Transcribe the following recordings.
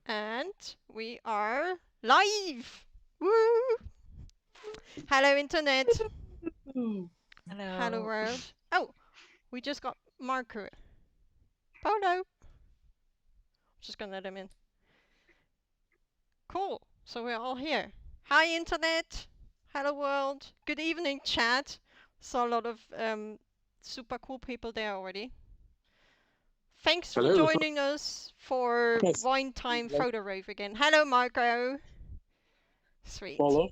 And we are live! Woo! Hello, Internet. Ooh. Hello, Hello. world. Oh, we just got Marco. Polo. Just gonna let him in. Cool. So we're all here. Hi, Internet. Hello, world. Good evening, chat. Saw a lot of super cool people there already. Thanks for Hello. joining us for Yes. Wine Time Photo Rave again. Hello, Marco. Sweet. Follow.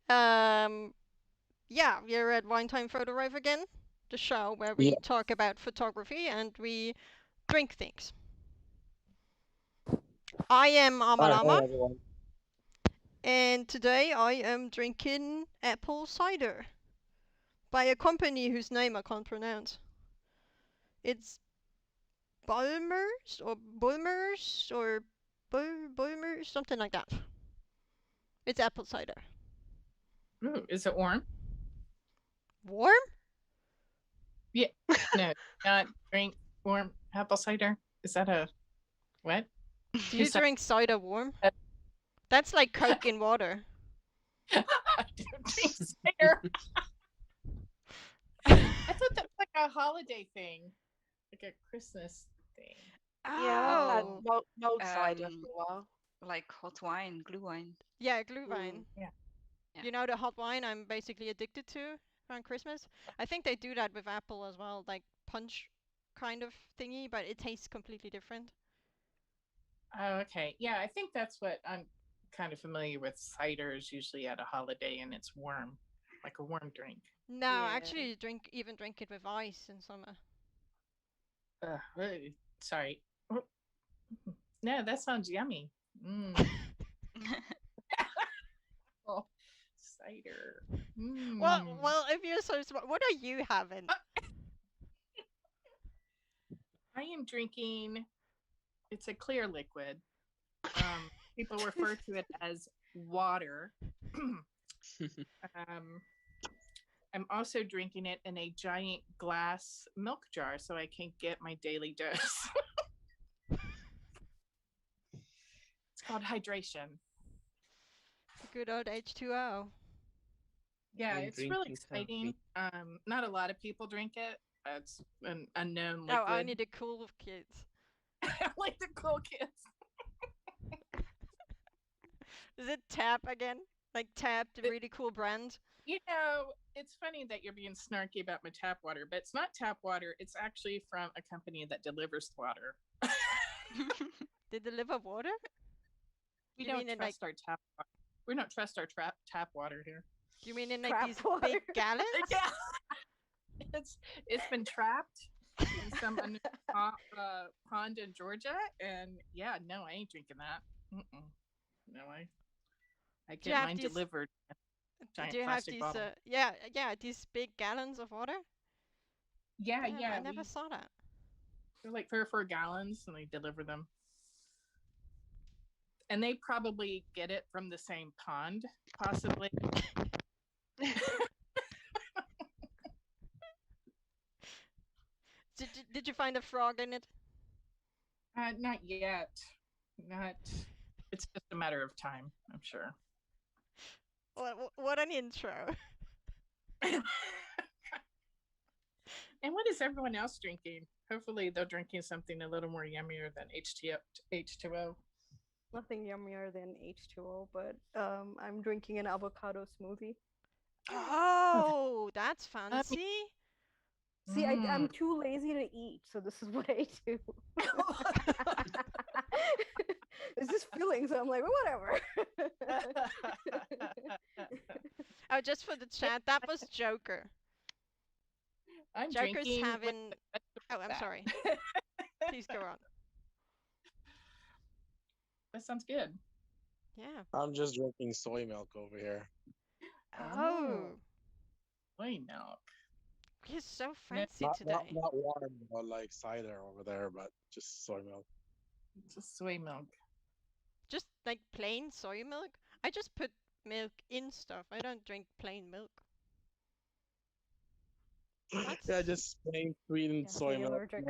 Um, yeah, we're at Wine Time Photo Rave again, the show where we Yeah. talk about photography and we drink things. I am Hi, Amalama, everyone. and today I am drinking apple cider by a company whose name I can't pronounce. It's Bulmers, something like that. It's apple cider. Ooh, is it warm? Warm? Yeah. No, not drink warm apple cider. Is that a what? Do you drink cider warm? That's like Coke in water. I don't drink cider. I thought that was like a holiday thing, like a Christmas thing. Yeah, I've had Oh, mulled cider for a while. Like hot wine, glühwein. yeah, Glühwein. Yeah. Yeah. You know the hot wine I'm basically addicted to around Christmas? I think they do that with apple as well, like punch kind of thingy, but it tastes completely different. Oh, okay. Yeah, I think that's what I'm kind of familiar with. Cider is usually at a holiday and it's warm, like a warm drink. No, Yeah. actually you even drink it with ice in summer. Sorry. No, that sounds yummy. Mm. Oh, cider. Well, Mm. well, if you're so smart, what are you having? I am drinking. It's a clear liquid. People refer to it as water. um, I'm also drinking it in a giant glass milk jar so I can get my daily dose. It's called hydration. Good old H2O. Yeah, I'm it's really drinking exciting. coffee. Not a lot of people drink it. It's an unknown Oh, liquid. only the cool kids. Like the cool kids. Is it Tap again? Like Tap, the really cool brand? You know, it's funny that you're being snarky about my tap water, but it's not tap water. It's actually from a company that delivers water. They deliver water? We You don't mean in like trust our tap water. We don't trust our tap water here. you mean in like Trap these water. big gallons? Yeah, it's been trapped in some pond in Georgia, and yeah, no, I ain't drinking that. Mm-mm. No, I Do you get have mine these delivered in a giant do you have plastic these bottle. yeah, these big gallons of water? Yeah, Damn, I yeah, never saw that. they're like 3 or 4 gallons, and they deliver them. And they probably get it from the same pond, possibly. Did you find a frog in it? Not yet. Not. It's just a matter of time, I'm sure. What an intro. And what is everyone else drinking? Hopefully, they're drinking something a little more yummier than H2O. Nothing yummier than H2O, but I'm drinking an avocado smoothie. Oh, that's I mean, fancy. See, I'm too lazy to eat, so this is what I do. It's just feeling, so I'm like, whatever. Oh, just for the chat, that was Joker. I'm Joker's drinking. having. Oh, I'm sorry. Please go on. That sounds good. Yeah. I'm just drinking soy milk over here. Oh, Soy milk. he's so No, fancy Not today. warm, but like cider over there, but just soy milk. just soy milk. Just like plain soy milk. I just put milk in stuff. I don't drink plain milk. That's Yeah, just plain sweetened Yeah, soy me milk. allergic.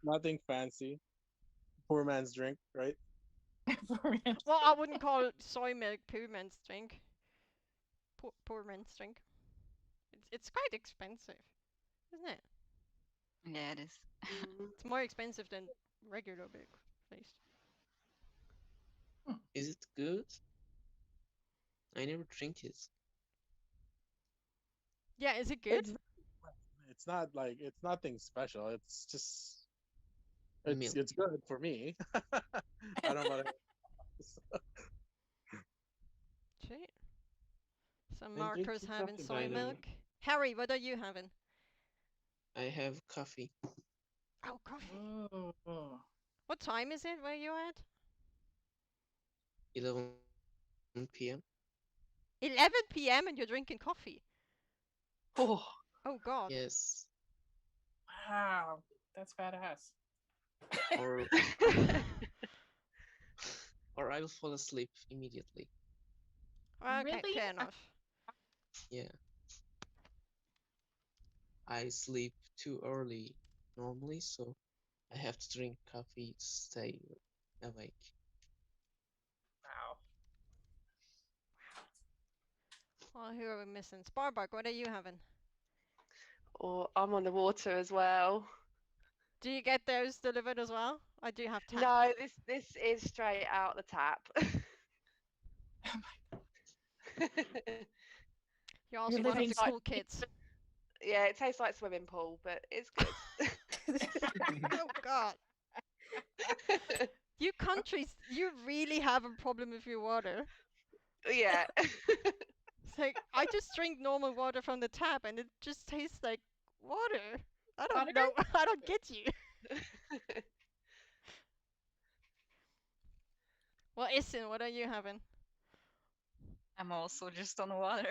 Nothing fancy. Poor man's drink, right? For real. Well, I wouldn't call soy milk poor man's drink. Poor man's drink. It's quite expensive, isn't it? Yeah, it is. Mm. It's more expensive than regular milk, at least. Is it good? I never drink it. Yeah, is it good? It's not like it's nothing special. It's just Milk. it's good for me. I don't know about Shit. Some I'm markers drinking having coffee, soy by the way. milk. Harry, what are you having? I have coffee. Oh, coffee. Oh. What time is it where you at? 11 p.m. 11 p.m. and you're drinking coffee. Oh, Oh God. yes. Wow. That's badass. Or or I'll fall asleep immediately. Okay, Really? fair enough. Yeah. I sleep too early normally, so I have to drink coffee to stay awake. Wow. Well, who are we missing? Sparbark, what are you having? Or I'm on the water as well. Do you get those delivered as well? I do have tap. No, this is straight out the tap. You're also You're one of living the like- cool kids. Yeah, it tastes like swimming pool, but it's good. Oh God. You countries, you really have a problem with your water. Yeah. It's like, I just drink normal water from the tap and it just tastes like water. I don't know. I don't get you. Well, Isin, what are you having? I'm also just on water.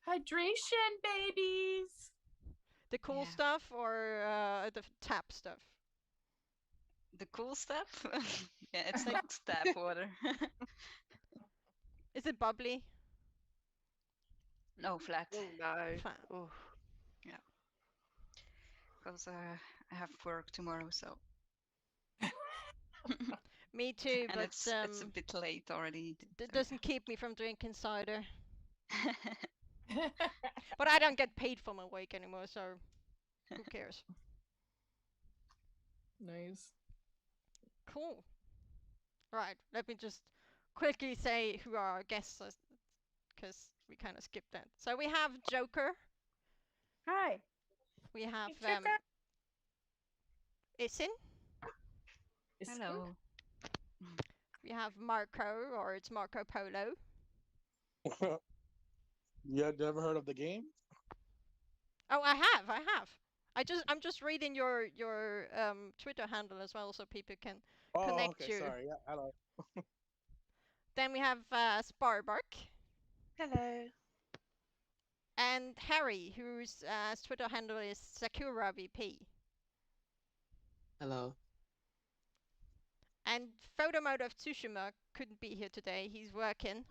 Hydration, babies. The cool Yeah. stuff or the tap stuff? The cool stuff? Yeah, it's like tap water. Is it bubbly? No, flat. Oh, no. Flat. Oh. Because I have work tomorrow, so. Me too, And but it's a bit late already. that so doesn't keep me from drinking cider. yeah. But I don't get paid for my work anymore, so who cares? Nice. Cool. Right, let me just quickly say who our guests are, because we kind of skipped that. So we have Joker, Hi. we have Hey, Joker. Isin, It's Hello. we have Marco, or it's Marco Polo. it. You had never heard of the game? Oh, I have. I'm just reading your Twitter handle as well, so people can Oh, connect okay. you. Sorry. Yeah, hello. Then we have Sparbark Hello. and Harry, whose Twitter handle is Sakura VP. Hello. And Photo Mode of Tsushima couldn't be here today. He's working,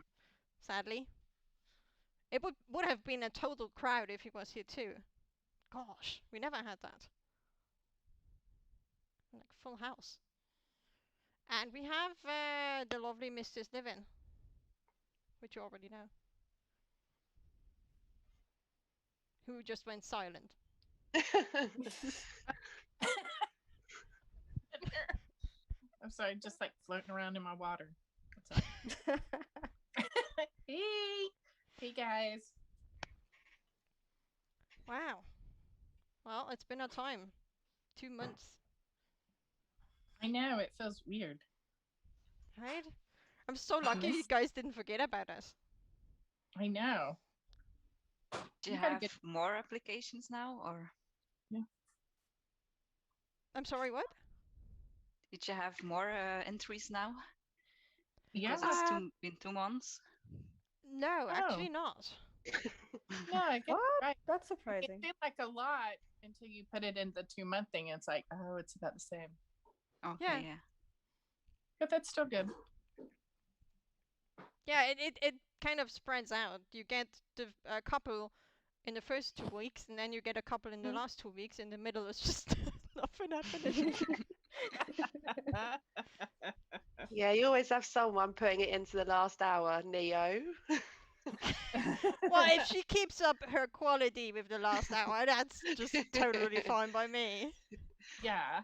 sadly. It would have been a total crowd if he was here too. Gosh, we never had that. Like full house. And we have the lovely Mrs. Niven, which you already know, who just went silent. I'm sorry, just like floating around in my water. What's up? Hey. Hey, guys. Wow. Well, it's been a time. 2 months, I know, it feels weird. right? I'm so lucky you Miss- guys didn't forget about us. I know. Do you You gotta have get- more applications now, or I'm sorry, what? did you have more entries now? Yeah. Because it's been 2 months. No, actually not. No, I get What? right. That's It surprising. seemed like a lot until you put it in the 2-month thing. It's like, oh, it's about the same. Okay, yeah. But that's still good. Yeah, it kind of spreads out. You get a couple in the first 2 weeks, and then you get a couple in the last 2 weeks. In the middle, it's just nothing happening. Yeah, you always have someone putting it into the last hour, Neo. Well, if she keeps up her quality with the last hour, that's just totally fine by me. Yeah.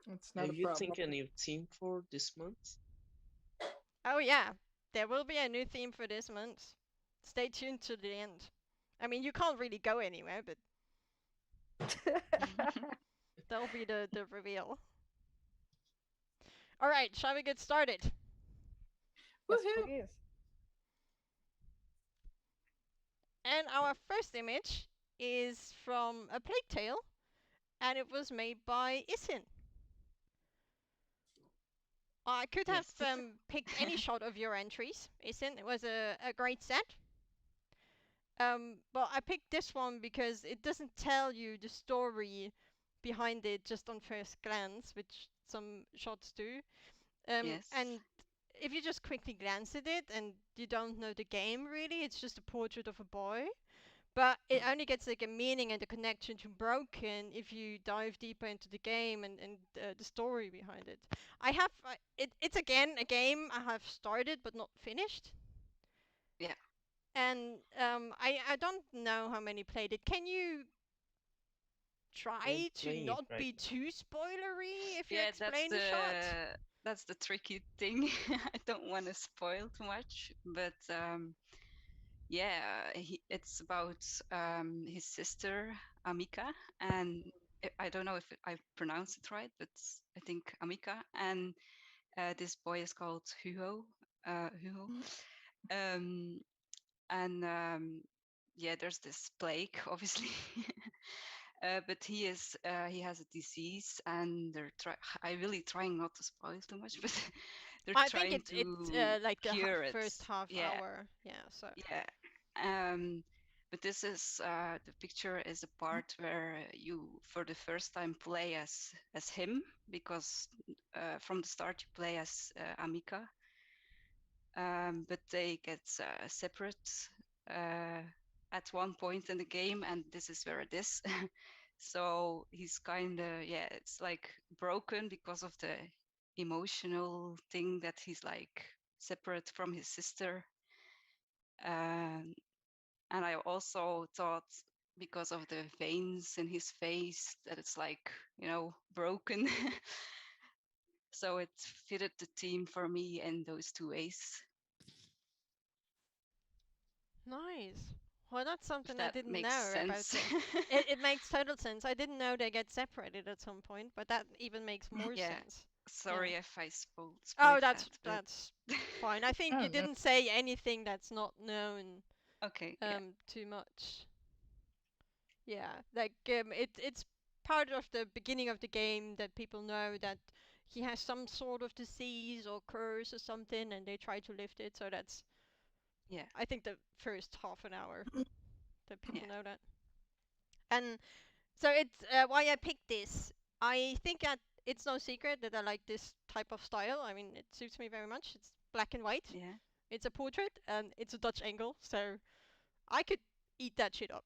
It's not Have a you problem. think a new theme for this month? Oh yeah, there will be a new theme for this month. Stay tuned to the end. I mean, you can't really go anywhere, but that'll be the reveal. All right, shall we get started? Yes, Woohoo! please. And our first image is from a Plague Tale, and it was made by Isin. I could have Yes. picked any shot of your entries, Isin. It was a great set. But I picked this one because it doesn't tell you the story behind it just on first glance, which some shots do. Yes. And if you just quickly glance at it and you don't know the game really, it's just a portrait of a boy. But it only gets like a meaning and a connection to Broken if you dive deeper into the game and the story behind it. It's again a game I have started but not finished. Yeah. And I don't know how many played it. Can you I'm try to playing it not right be now. too spoilery if you Yeah, explain the shot? that's the tricky thing. I don't want to spoil too much, but yeah, it's about his sister Amika, and I don't know if I pronounce it right, but I think Amika, and this boy is called Hugo. Hugo. Um, and yeah, there's this plague, obviously. But he has a disease, and I really trying not to spoil too much, but they're I think trying it's to like the cure it. first half Yeah, hour. Yeah, so yeah. But this is the picture is a part where you for the first time play as him, because from the start you play as Amika, but they get separate at one point in the game, and this is where it is. So he's kind of, yeah, it's like broken because of the emotional thing that he's like separate from his sister. Um, and I also thought because of the veins in his face that it's like, broken. So it fitted the theme for me in those two ways, nice. Well, that's if something I that didn't makes know about sense. the. It makes total sense. I didn't know they get separated at some point, but that even makes more Yeah. sense. Yeah. Sorry if I Oh, spoiled that, but that's fine. I think Oh, you no. didn't say anything that's not known okay, yeah, too much. Yeah, like it's part of the beginning of the game that people know that he has some sort of disease or curse or something, and they try to lift it. So that's yeah, I think the first half an hour that people yeah, know that. And so it's why I picked this. I think that it's no secret that I like this type of style. I mean, it suits me very much. It's black and white. yeah, It's a portrait and it's a Dutch angle, so I could eat that shit up.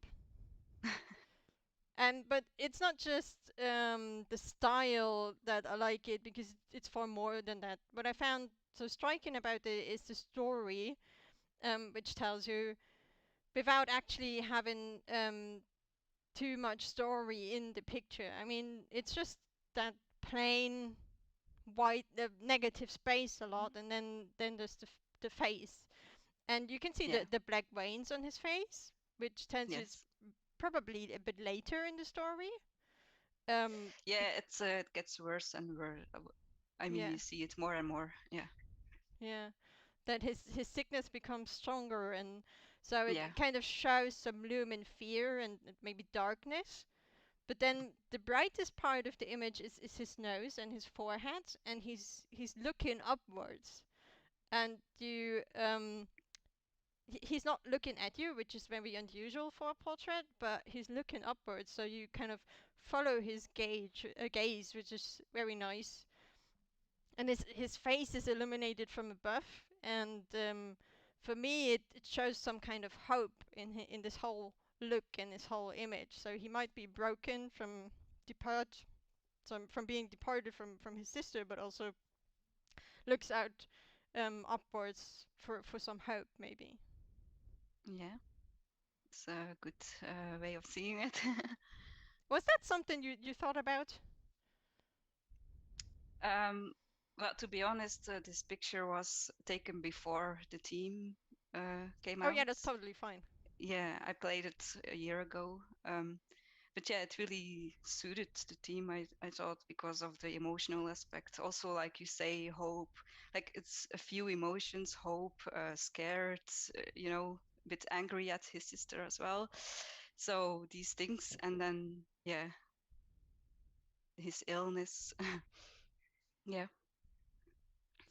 And but it's not just the style that I like it because it's far more than that. What I found so striking about it is the story, which tells you without actually having too much story in the picture. I mean, it's just that plain white, the negative space a lot, and then there's the face, and you can see yeah, the black veins on his face, which tells you it's yes, probably a bit later in the story. Um, yeah. It gets worse and worse. I mean, yeah, you see it more and more. Yeah, yeah. That his sickness becomes stronger, and so yeah, it kind of shows some gloom and fear and maybe darkness. But then the brightest part of the image is his nose and his forehead, and he's looking upwards, and he's not looking at you, which is very unusual for a portrait, but he's looking upwards, so you kind of follow his gaze, which is very nice. And his face is illuminated from above, and for me it shows some kind of hope in this whole look and this whole image. So he might be broken from depart from being departed from his sister, but also looks out upwards for some hope, maybe. Yeah, it's a good way of seeing it. Was that something you thought about? Well, to be honest, this picture was taken before the team came Oh out. yeah, that's totally fine. Yeah, I played it a year ago. But yeah, it really suited the team, I thought, because of the emotional aspect. Also, like you say, hope. Like it's a few emotions: hope, scared, a bit angry at his sister as well. So these things, and then yeah, his illness. Yeah,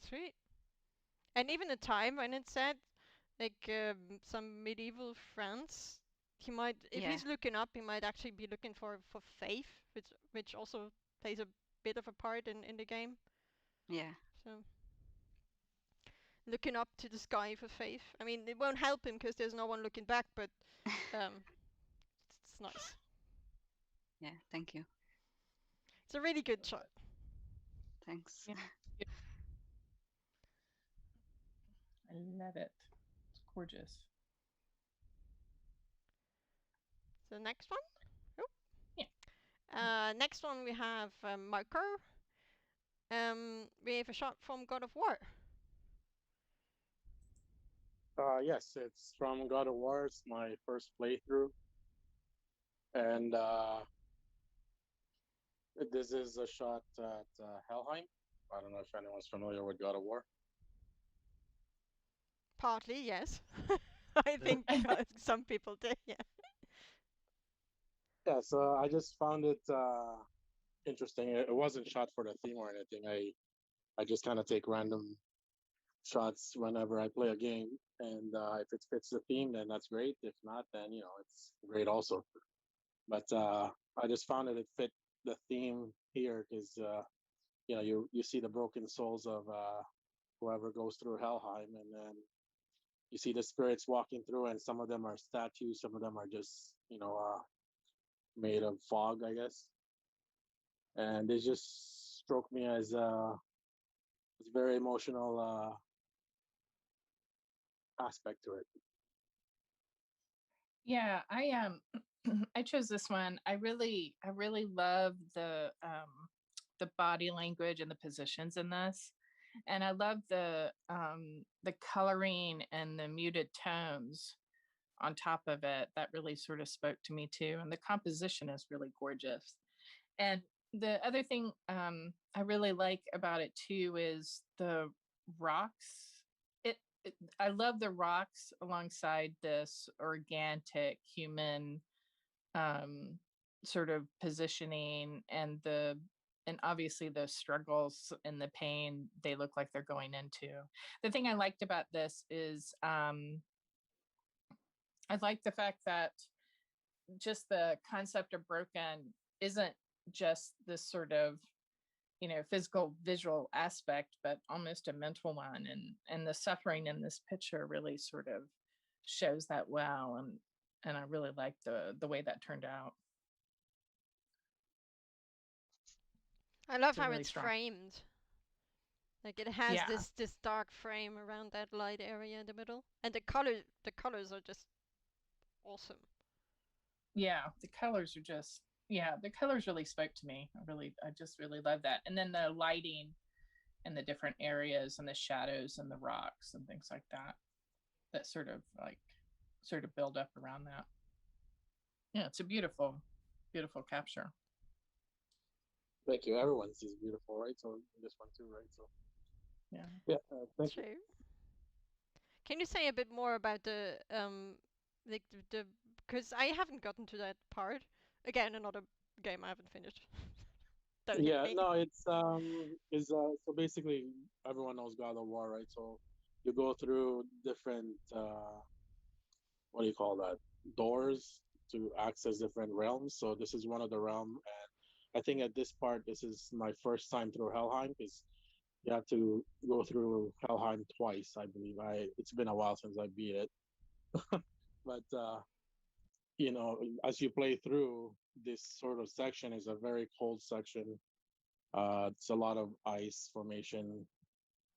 Sweet. And even the time when it said like some medieval France, he might, if yeah, he's looking up, he might actually be looking for faith, which also plays a bit of a part in the game. yeah. So looking up to the sky for faith. I mean, it won't help him because there's no one looking back, but um, it's nice. Yeah, thank you. It's a really good shot. Thanks. Yeah. I love it. It's gorgeous. So next one. Yeah. Next one we have Marco. We have a shot from God of War. Yes, it's from God of War. It's my first playthrough, and this is a shot at Helheim. I don't know if anyone's familiar with God of War. Partly, yes. I think some people did, yeah. Yeah, so I just found it interesting. It wasn't shot for the theme or anything. I just kind of take random shots whenever I play a game, and if it fits the theme, then that's great. If not, then it's great also. But I just found that it fit the theme here because you see the broken souls of whoever goes through Helheim, and then you see the spirits walking through, and some of them are statues, some of them are just made of fog, I guess. And it just struck me as it's very emotional aspect to it. Yeah, I chose this one. I really love the body language and the positions in this. And I love the coloring and the muted tones on top of it. That really sort of spoke to me too. And the composition is really gorgeous. And the other thing I really like about it too is the rocks. I love the rocks alongside this organic human um, sort of positioning and obviously the struggles and the pain they look like they're going into. The thing I liked about this is I like the fact that just the concept of broken isn't just this sort of physical visual aspect, but almost a mental one, and the suffering in this picture really sort of shows that well, and I really like the way that turned out. I love It's a how really it's strong. framed. Like it has Yeah, this dark frame around that light area in the middle, and the colors are just awesome. yeah, the colors are just, yeah, the colors really spoke to me. I just really love that. And then the lighting and the different areas and the shadows and the rocks and things like that, that sort of build up around that. Yeah, it's a beautiful, beautiful capture. Thank you. Everyone sees beautiful, right? So this one too, right? So Yeah. yeah, thank you. True. Can you say a bit more about the like the because I haven't gotten to that part. Again, another game I haven't finished. Don't hate Yeah, me. no, it's is so basically everyone knows God of War, right? So you go through different what do you call that? Doors to access different realms. So this is one of the realm, and I think at this part this is my first time through Helheim because you have to go through Helheim twice, I believe. It's been a while since I beat it, but as you play through, this sort of section is a very cold section. It's a lot of ice formation,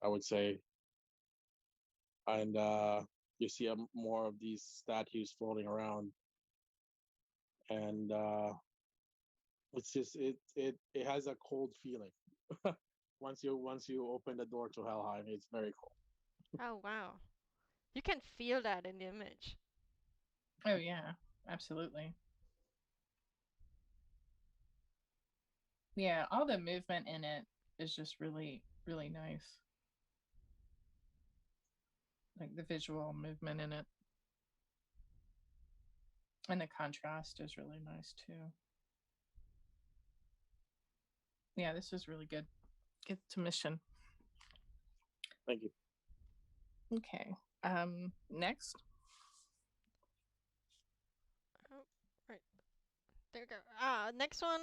I would say, and you see more of these statues floating around, and it's just it has a cold feeling. Once you open the door to Helheim, it's very cold. Oh wow. You can feel that in the image. Oh yeah, absolutely. Yeah, all the movement in it is just really, really nice. Like the visual movement in it. And the contrast is really nice too. Yeah, this is really good. Good submission. Thank you. Okay. Next. Oh, right. There we go. Next one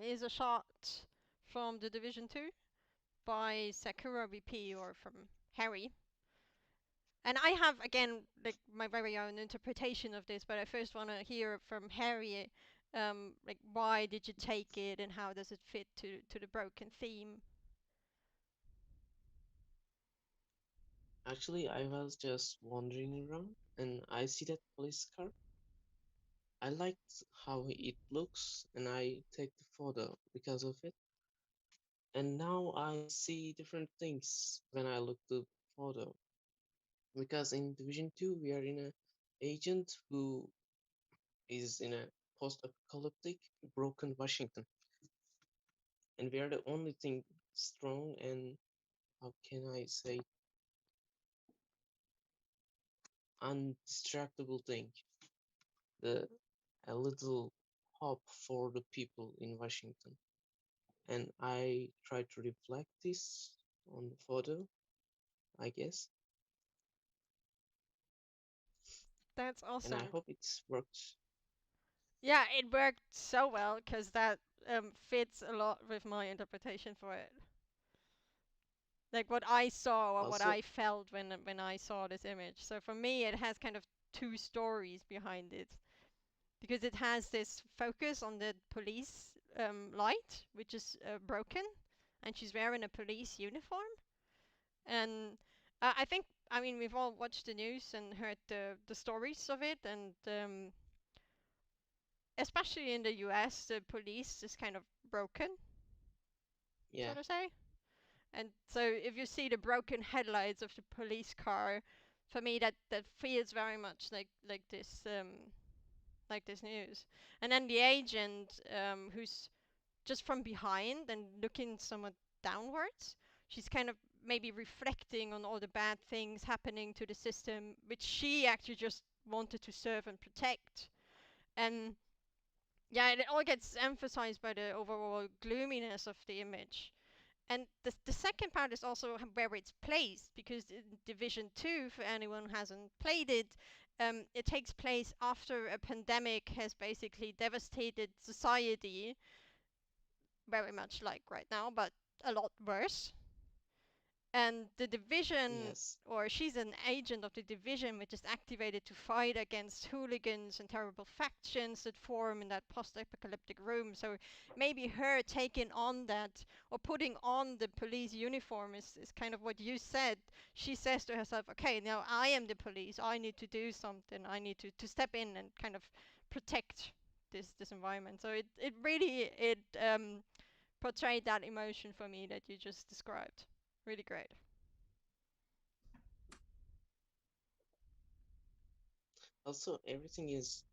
is a shot from the Division 2 by Sakura VP or from Harry. And I have again like my very own interpretation of this, but I first want to hear from Harry. Like why did you take it, and how does it fit to the broken theme? Actually, I was just wandering around and I see that police car. I liked how it looks and I take the photo because of it. And now I see different things when I look the photo. Because in Division 2 we are in a agent who is in a post-apocalyptic broken Washington. And we are the only thing strong and how can I say undistractable thing. The a little hope for the people in Washington. And I try to reflect this on the photo, I guess. That's And I awesome. hope it works. Yeah, it worked so well because that fits a lot with my interpretation for it. Like what I saw or what Also, I felt when I saw this image. So for me, it has kind of two stories behind it because it has this focus on the police light, which is broken, and she's wearing a police uniform. And I think, I mean, we've all watched the news and heard the stories of it, and especially in the US, the police is kind of broken, so yeah, to say. And so if you see the broken headlights of the police car, for me that feels very much like this news. And then the agent who's just from behind and looking somewhat downwards, she's kind of maybe reflecting on all the bad things happening to the system, which she actually just wanted to serve and protect. And yeah, it all gets emphasized by the overall gloominess of the image. And the second part is also where it's placed, because in Division 2, for anyone who hasn't played it, it takes place after a pandemic has basically devastated society, very much like right now, but a lot worse. And the division, yes, or she's an agent of the division, which is activated to fight against hooligans and terrible factions that form in that post-apocalyptic room. So maybe her taking on that, or putting on the police uniform, is kind of what you said. She says to herself, okay, now I am the police, I need to do something, I need to step in and kind of protect this environment. So it really portrayed that emotion for me that you just described. Really great. also everything is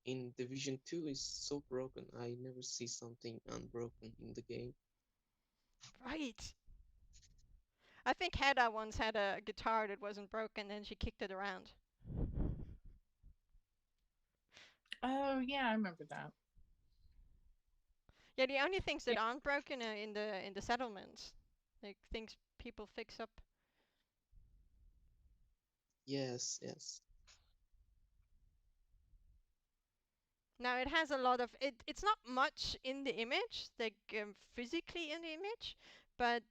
in Division 2 is so broken. I never see something unbroken in the game. Right. I think Hedda once had a guitar that wasn't broken and she kicked it around. Oh yeah, I remember that. Yeah, the only things Yeah. that aren't broken are in the settlements. Like things people fix up. Yes, yes, Now it has a lot of it's not much in the image, like physically in the image, but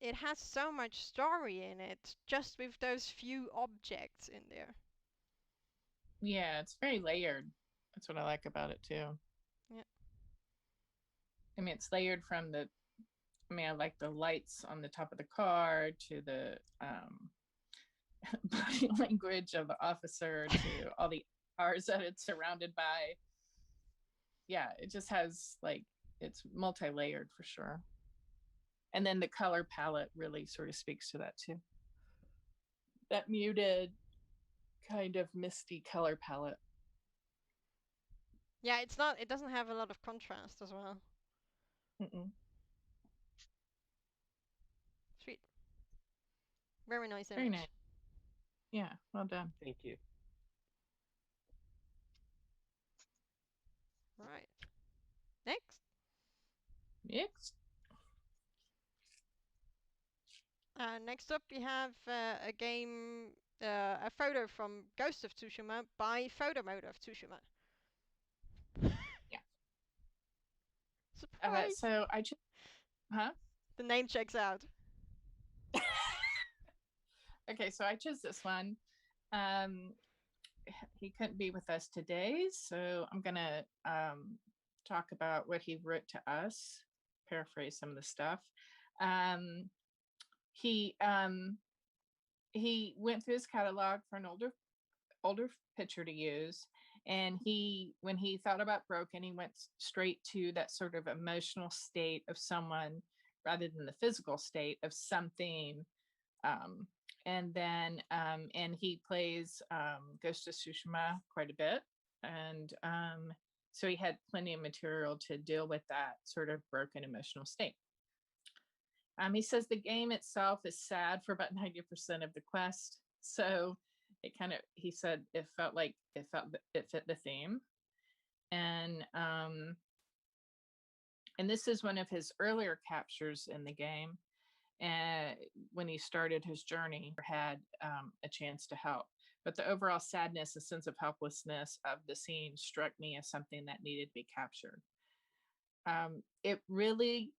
it has so much story in it just with those few objects in there. Yeah, it's very layered. That's what I like about it too. Yeah. I mean, it's layered from the. I mean, I like the lights on the top of the car to the body language of the officer to all the cars that it's surrounded by. Yeah, it just has like it's multi-layered for sure. And then the color palette really sort of speaks to that too. That muted kind of misty color palette. Yeah, it's not. It doesn't have a lot of contrast as well. Mm-mm. Sweet. Very nice Very image. nice. Yeah, well done. Thank you. Right. Next. Next. Next up, we have a game, a photo from Ghost of Tsushima by Photo Mode of Tsushima. Yeah. Surprise! So I just, huh? The name checks out. Okay, so I chose this one. He couldn't be with us today, so I'm gonna talk about what he wrote to us, paraphrase some of the stuff. He went through his catalog for an older picture to use, and when he thought about broken, he went straight to that sort of emotional state of someone rather than the physical state of something. And then and he plays Ghost of Tsushima quite a bit, and so he had plenty of material to deal with that sort of broken emotional state. He says the game itself is sad for about 90% of the quest, so it kind of, he said it felt like it fit the theme, and this is one of his earlier captures in the game. And when he started his journey, had a chance to help. But the overall sadness and sense of helplessness of the scene struck me as something that needed to be captured. It really,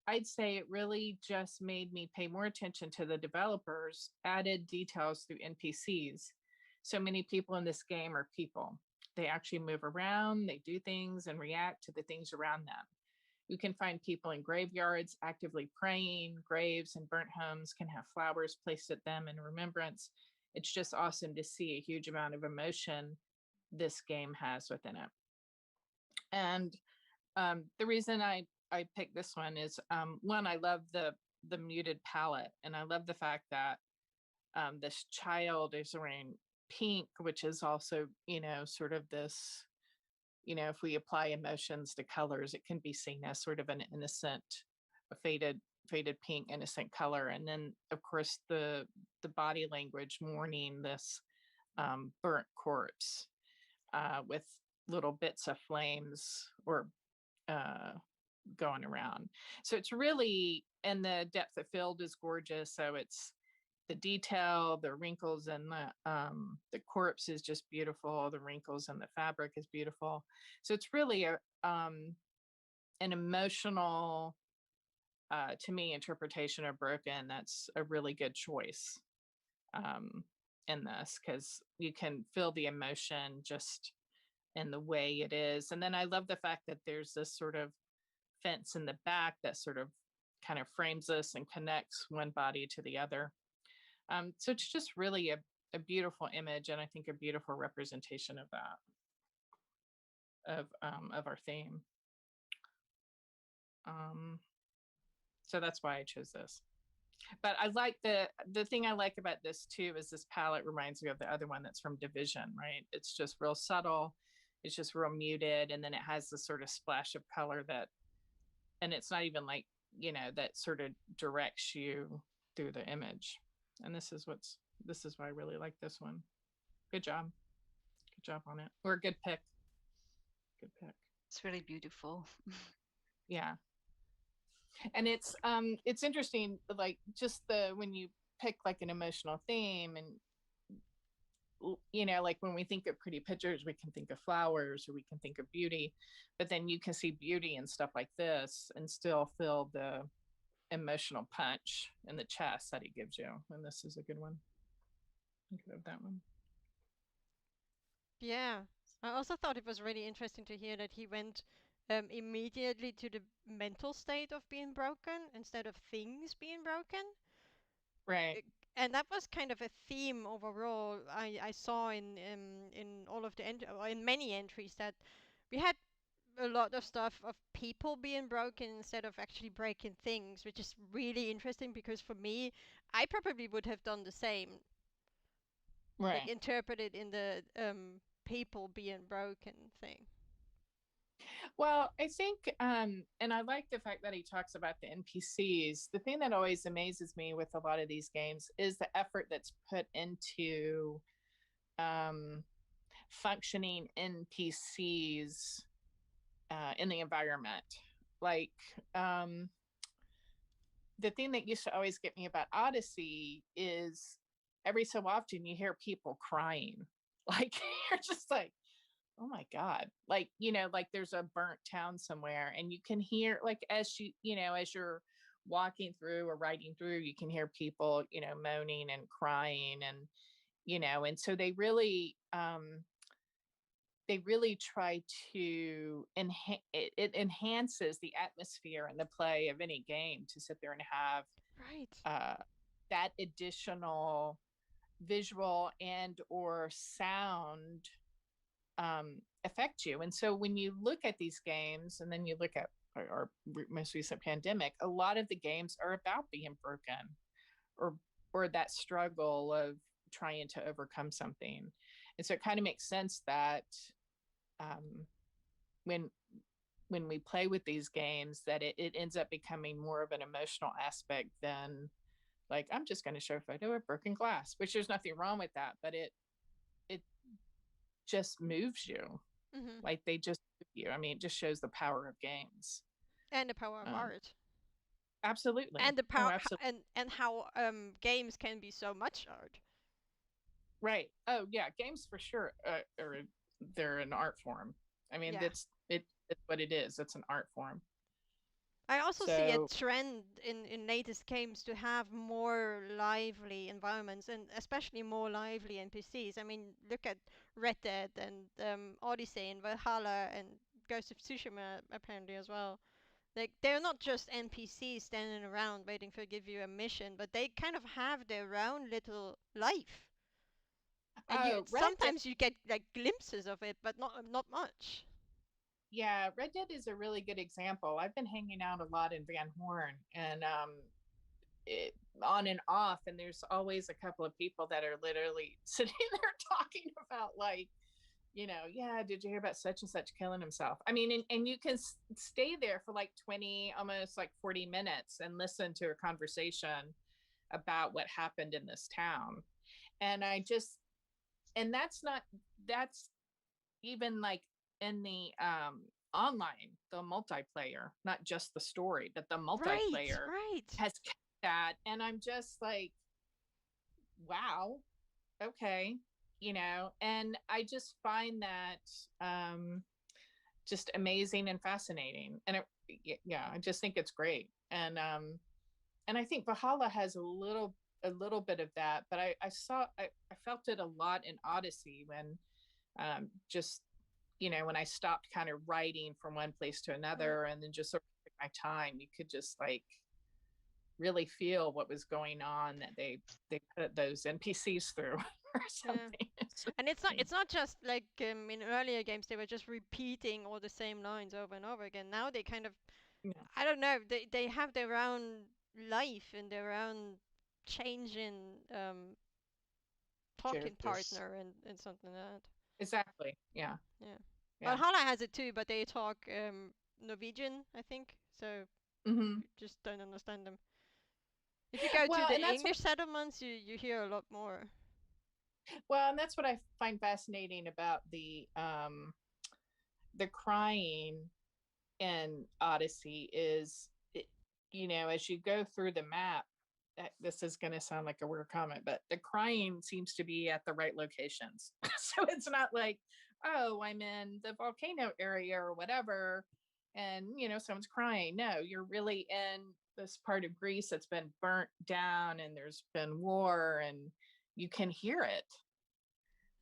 I'd say it really just made me pay more attention to the developers' added details through NPCs. So many people in this game are people. They actually move around, they do things and react to the things around them. You can find people in graveyards actively praying. Graves and burnt homes can have flowers placed at them in remembrance. It's just awesome to see a huge amount of emotion this game has within it. And the reason I picked this one is one, I love the muted palette, and I love the fact that this child is wearing pink, which is also, you know, sort of this, you know, if we apply emotions to colors, it can be seen as sort of an innocent, a faded pink, innocent color. And then, of course, the body language mourning this burnt corpse with little bits of flames or going around. So it's really, and the depth of field is gorgeous. So it's the detail, the wrinkles, and the corpse is just beautiful. The wrinkles and the fabric is beautiful. So it's really a an emotional, to me, interpretation of broken. That's a really good choice in this, because you can feel the emotion just in the way it is. And then I love the fact that there's this sort of fence in the back that sort of kind of frames us and connects one body to the other. So it's just really a beautiful image, and I think a beautiful representation of that, of our theme. So that's why I chose this. But I like the thing I like about this too is this palette reminds me of the other one that's from Division, right? It's just real subtle, it's just real muted, and then it has this sort of splash of color that, and it's not even like, you know, that sort of directs you through the image. And this is why I really like this one. Good job on it. Or good pick. It's really beautiful. Yeah. And it's interesting, like just when you pick like an emotional theme, and you know, like when we think of pretty pictures, we can think of flowers or we can think of beauty, but then you can see beauty and stuff like this and still feel the emotional punch in the chest that it gives you. And this is a good one. Think of that one. Yeah. I also thought it was really interesting to hear that he went immediately to the mental state of being broken instead of things being broken. Right. And that was kind of a theme overall I saw in all of the or in many entries that we had a lot of stuff of people being broken instead of actually breaking things, which is really interesting because for me, I probably would have done the same, like Right. interpreted in the people being broken thing. Well, I think, and I like the fact that he talks about the NPCs. The thing that always amazes me with a lot of these games is the effort that's put into um, functioning NPCs in the environment. Like, um, the thing that used to always get me about Odyssey is every so often you hear people crying. Like, you're just like, oh my God. Like, like there's a burnt town somewhere and you can hear, like, as you're walking through or riding through, you can hear people, moaning and crying and so they really try to it enhances the atmosphere and the play of any game to sit there and have Right. that additional visual and or sound affect you. And so when you look at these games and then you look at our most recent pandemic, a lot of the games are about being broken or that struggle of trying to overcome something. And so it kind of makes sense that um, when we play with these games that it ends up becoming more of an emotional aspect than like I'm just going to show a photo of broken glass, which there's nothing wrong with that, but it just moves you. Mm-hmm. Like they just move you. I mean, it just shows the power of games. And the power of art. Absolutely. And the Oh, power absolutely. and how games can be so much art. Right. Oh, yeah. Games for sure. They're an art form. I mean, Yeah. it's what it is. It's an art form. I also see a So, trend in latest games to have more lively environments and especially more lively NPCs. I mean, look at Red Dead and Odyssey and Valhalla and Ghost of Tsushima apparently as well. Like they're not just NPCs standing around waiting to give you a mission, but they kind of have their own little life. And you Red Dead. sometimes you get like glimpses of it, but not much. Yeah, Red Dead is a really good example. I've been hanging out a lot in Van Horn and it, on and off, and there's always a couple of people that are literally sitting there talking about like, yeah, did you hear about such and such killing himself? I mean, and you can stay there for like 20, almost like 40 minutes and listen to a conversation about what happened in this town. And that's even like in the online, the multiplayer, not just the story, but the Right, multiplayer right. has kept that. And I'm just like, wow, okay, and I just find that just amazing and fascinating. And yeah, I just think it's great. And I think Valhalla has a little bit of that, but I felt it a lot in Odyssey when just when I stopped kind of writing from one place to Mm. another and then just sort of took my time, you could just like really feel what was going on that they put those NPCs through or Yeah. something. And it's not just like in earlier games they were just repeating all the same lines over and over again. Now they kind of Yeah. I don't know, they have their own life and their own changing talking Characters. partner and something like that. Exactly. Yeah. Yeah. Yeah. Valhalla has it too, but they talk Norwegian, I think. So Hmm. you just don't understand them. If you go to Well, the and that's what English settlements, you hear a lot more. and that's what I find fascinating about the crying in Odyssey is as you go through the map, this is going to sound like a weird comment, but the crying seems to be at the right locations. So it's not like, oh, I'm in the volcano area or whatever, and someone's crying. No, you're really in this part of Greece that's been burnt down, and there's been war, and you can hear it.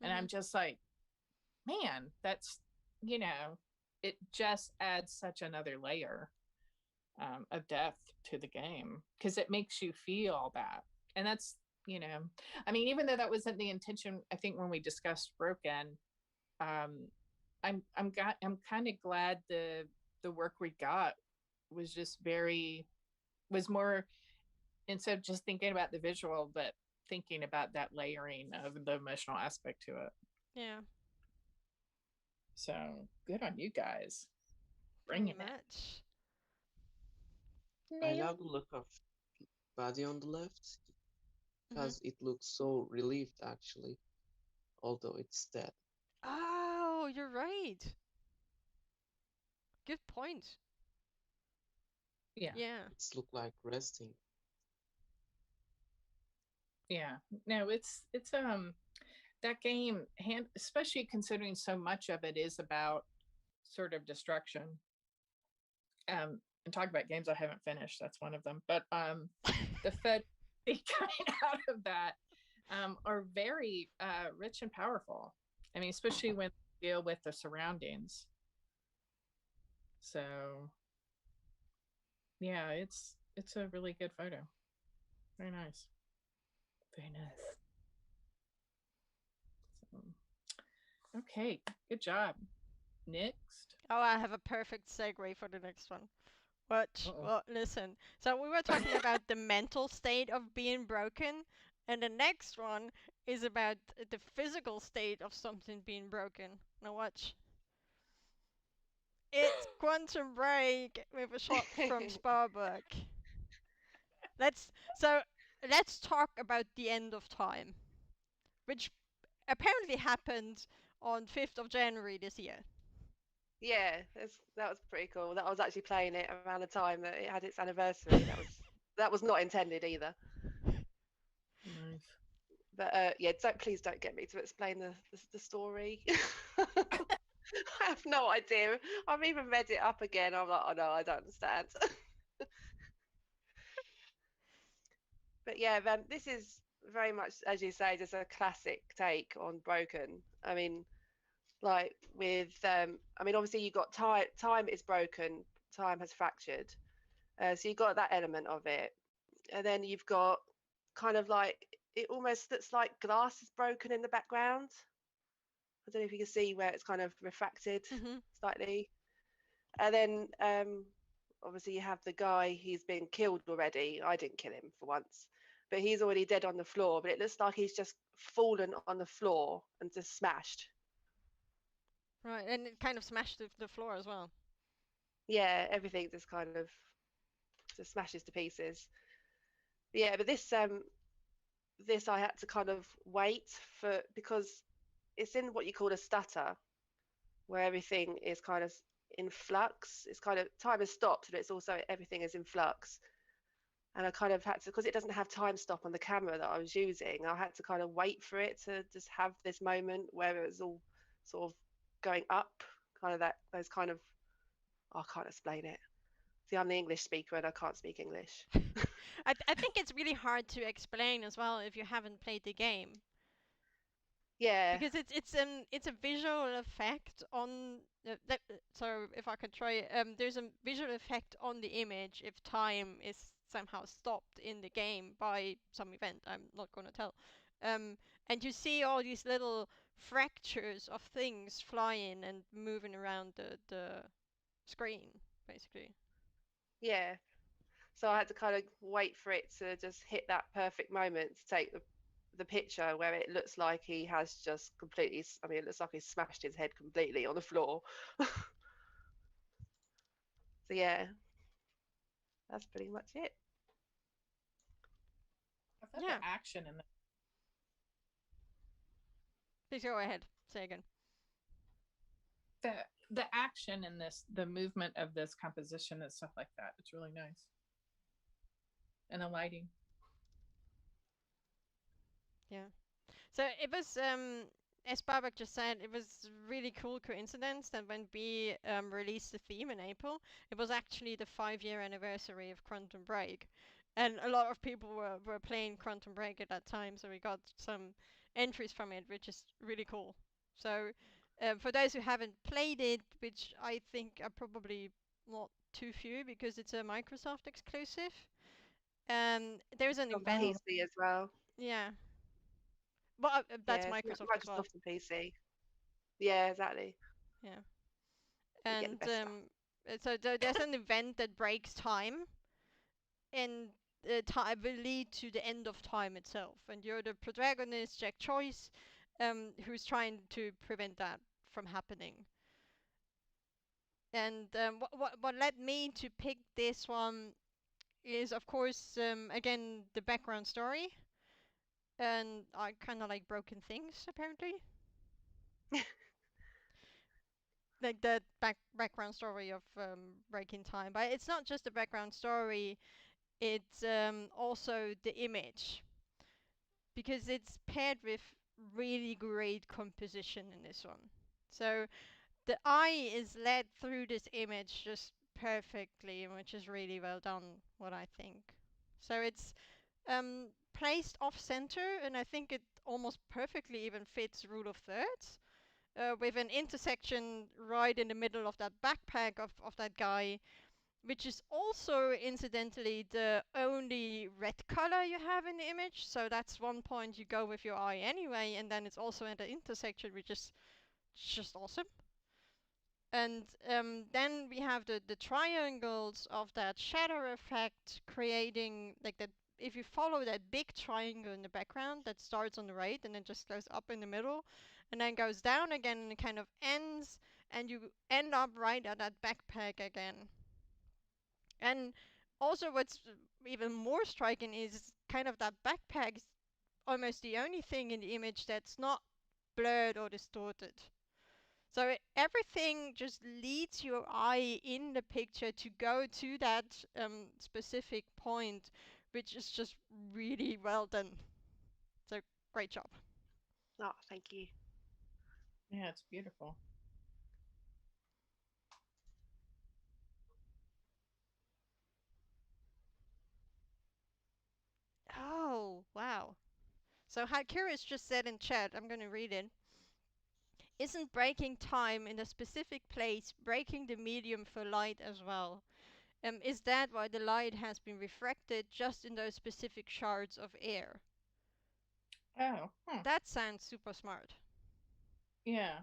And Hmm. I'm just like, man, that's, you know, it just adds such another layer of depth to the game because it makes you feel all that. And that's, you know, I mean, even though that wasn't the intention, I think when we discussed Broken, um, I'm kind of glad the work we got was just was more, instead of just thinking about the visual, but thinking about that layering of the emotional aspect to it. Yeah, So good on you guys. pretty Bringing it. much. I Nail. love the look of body on the left Hmm. because it looks so relieved actually, although it's dead. Oh, you're right. Good point. Yeah. Yeah. It's look like resting. Yeah. No, it's that game, especially considering so much of it is about sort of destruction. And talk about games I haven't finished. That's one of them. But the Fed coming out of that are very rich and powerful. I mean, especially when you deal with the surroundings. So yeah, it's a really good photo. Very nice. Very nice. So, okay, good job. Next. Oh, I have a perfect segue for the next one. But, Uh-oh. well, listen. So we were talking about the mental state of being broken, and the next one is about the physical state of something being broken. Now watch. It's Quantum Break with a shot from Sparbuck. So let's talk about the end of time, which apparently happened on 5th of January this year. Yeah, that was pretty cool. That I was actually playing it around the time that it had its anniversary. That was not intended either. Nice. But yeah, please don't get me to explain the story. I have no idea. I've even read it up again. I'm like, oh no, I don't understand. But yeah, this is very much, as you say, just a classic take on Broken. I mean, like with, I mean, obviously you got time. Time is broken. Time has fractured. So you got that element of it, and then you've got kind of like it almost looks like glass is broken in the background. I don't know if you can see where it's kind of refracted Hmm. slightly. And then obviously you have the guy, he's been killed already. I didn't kill him for once, but he's already dead on the floor. But it looks like he's just fallen on the floor and just smashed. Right, and it kind of smashed the floor as well. Yeah, everything just kind of just smashes to pieces. Yeah, but this I had to kind of wait for because it's in what you call a stutter, where everything is kind of in flux. It's kind of time has stopped, but it's also everything is in flux. And I kind of had to, because it doesn't have time stop on the camera that I was using, I had to kind of wait for it to just have this moment where it was all sort of going up, kind of those kind of, oh, I can't explain it. See, I'm the English speaker and I can't speak English. I think it's really hard to explain as well if you haven't played the game. Yeah, Because it's a visual effect on so if I could try, there's a visual effect on the image if time is somehow stopped in the game by some event. I'm not gonna tell. And you see all these little fractures of things flying and moving around the screen, basically. yeah. So I had to kind of wait for it to just hit that perfect moment to take the picture where it looks like he has just completely, I mean, it looks like he's smashed his head completely on the floor. So yeah, that's pretty much it. I thought Yeah, the action in please go ahead. Say again. the the action in this, the movement of this composition and stuff like that, it's really nice. And the lighting. Yeah. So it was, as Babak just said, it was really cool coincidence that when we released the theme in April, it was actually the 5-year anniversary of Quantum Break. And a lot of people were playing Quantum Break at that time, so we got some entries from it, which is really cool. So For those who haven't played it, which I think are probably not too few because it's a Microsoft exclusive, there's an It's on event. Oh, PC as well. Yeah, well, that's Yeah, it's Microsoft as well. Microsoft and PC. Yeah, exactly. Yeah, You get the and best stuff. there's an event that breaks time, and time will lead to the end of time itself, and you're the protagonist, Jack Choice, who's trying to prevent that from happening. And what led me to pick this one is, of course, again, the background story, and I kind of like broken things apparently, like the background story of Breaking Time. But it's not just the background story; it's also the image, because it's paired with really great composition in this one. So the eye is led through this image just perfectly, which is really well done, what I think. So it's placed off center, and I think it almost perfectly even fits rule of thirds, with an intersection right in the middle of that backpack of that guy, which is also incidentally the only red color you have in the image. So that's one point you go with your eye anyway, and then it's also at the intersection, which is just awesome. And then we have the triangles of that shadow effect, creating like that. If you follow that big triangle in the background that starts on the right and then just goes up in the middle and then goes down again and it kind of ends, and you end up right at that backpack again. And also, what's even more striking is kind of that backpack is almost the only thing in the image that's not blurred or distorted. So everything just leads your eye in the picture to go to that specific point, which is just really well done. So great job. Oh, thank you. Yeah, it's beautiful. Oh, wow. So Curious just said in chat, I'm going to read it. Isn't breaking time in a specific place breaking the medium for light as well? Is that why the light has been refracted just in those specific shards of air? Oh, That sounds super smart. yeah.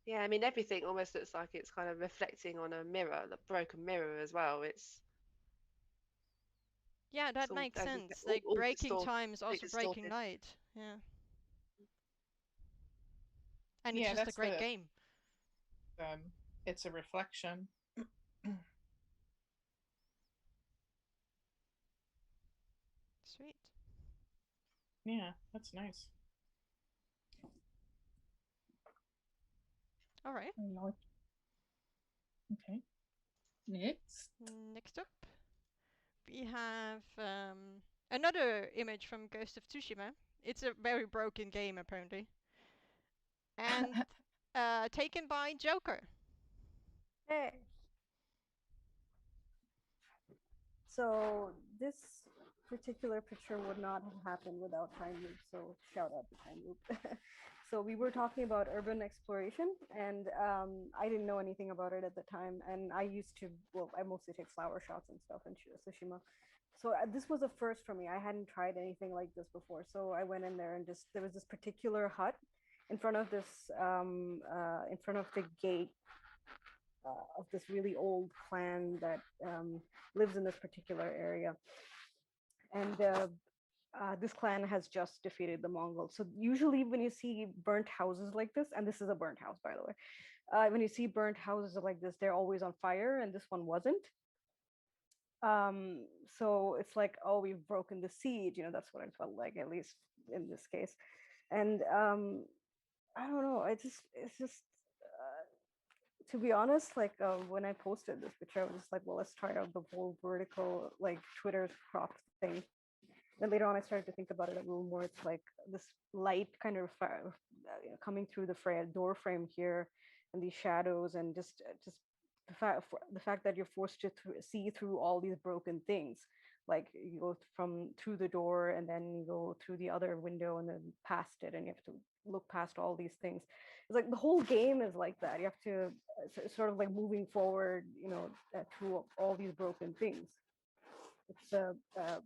Yeah, I mean everything almost looks like it's kind of reflecting on a mirror, the broken mirror as well. Yeah, It's that all makes as you sense. say, Like all breaking distorted, time is a bit also breaking distorted. light. Yeah. And it's Yeah, just a that's great the game. um it's a reflection. Sweet. Yeah, that's nice. All right. Okay. Next. Next up, we have another image from Ghost of Tsushima. It's a very broken game, apparently. And taken by Joker. hey. So this particular picture would not have happened without Time Loop. So shout out to Time Loop. So we were talking about urban exploration, and I didn't know anything about it at the time. And I used to, well, I mostly take flower shots and stuff in Tsushima. So this was a first for me. I hadn't tried anything like this before. So I went in there and just there was this particular hut in front of this in front of the gate of this really old clan that lives in this particular area. And this clan has just defeated the Mongols. So usually when you see burnt houses like this, and this is a burnt house, by the way, when you see burnt houses like this, they're always on fire, and this one wasn't. So it's like, oh, we've broken the siege. That's what it felt like, at least in this case. And I don't know. It's just to be honest, like when I posted this picture, I was just like, well, let's try out the whole vertical, like Twitter cropped thing. Then later on, I started to think about it a little more. It's like this light kind of coming through the door frame here, and these shadows, and just the fact that you're forced to see through all these broken things. Like you go from through the door, and then you go through the other window, and then past it, and you have to look past all these things. It's like the whole game is like that. You have to sort of like moving forward, through all these broken things. It's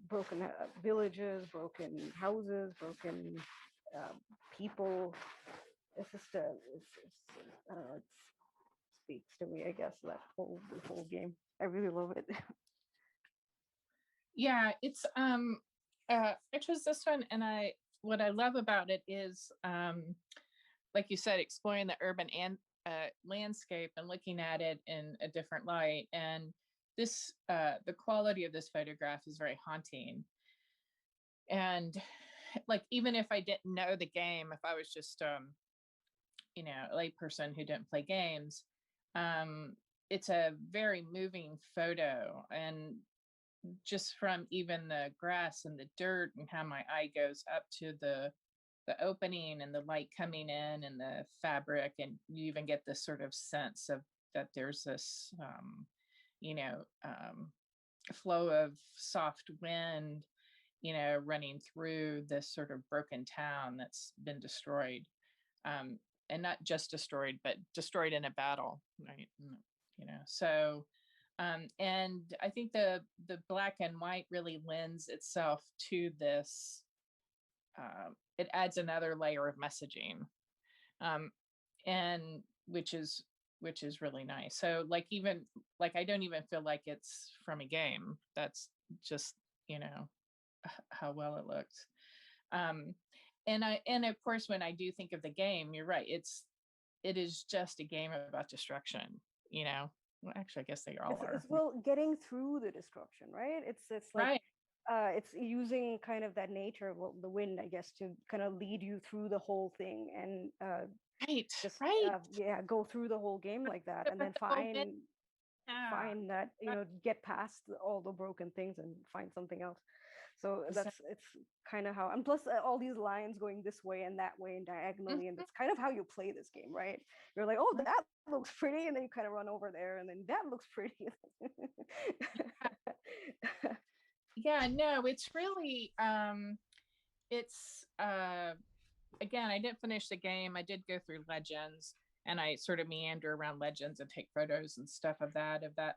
broken villages, broken houses, broken uh, people. It's just I don't know. It speaks to me, I guess. The whole game. I really love it. Yeah, it's I chose this one, and I what I love about it is like you said, exploring the urban and landscape and looking at it in a different light. And this the quality of this photograph is very haunting. And like, even if I didn't know the game, if I was just a layperson who didn't play games, um it's a very moving photo. And just from even the grass and the dirt, and how my eye goes up to the opening and the light coming in and the fabric, and you even get this sort of sense of that there's this you know um, flow of soft wind, running through this sort of broken town that's been destroyed, um, and not just destroyed, but destroyed in a battle, right? So and I think the black and white really lends itself to this. It adds another layer of messaging, um, and which is really nice. So like, even like, I don't even feel like it's from a game. That's just, how well it looks. Um, and of course, when I do think of the game, you're right. It is just a game about destruction. Well, actually, I guess they all It's are. well getting through the destruction, right? It's like Right. it's using kind of that nature of the wind, I guess, to kind of lead you through the whole thing, and Right. just Right. yeah, go through the whole game like that, and then Oh, man, yeah. find that, Right. get past all the broken things and find something else. So Exactly. it's kind of how, and plus all these lines going this way and that way and diagonally, and Mhm. that's kind of how you play this game, right? You're like, oh, Right. that looks pretty, and then you kind of run over there, and then that looks pretty. Yeah, no, it's really it's again, I didn't finish the game. I did go through Legends, and I sort of meander around Legends and take photos and stuff of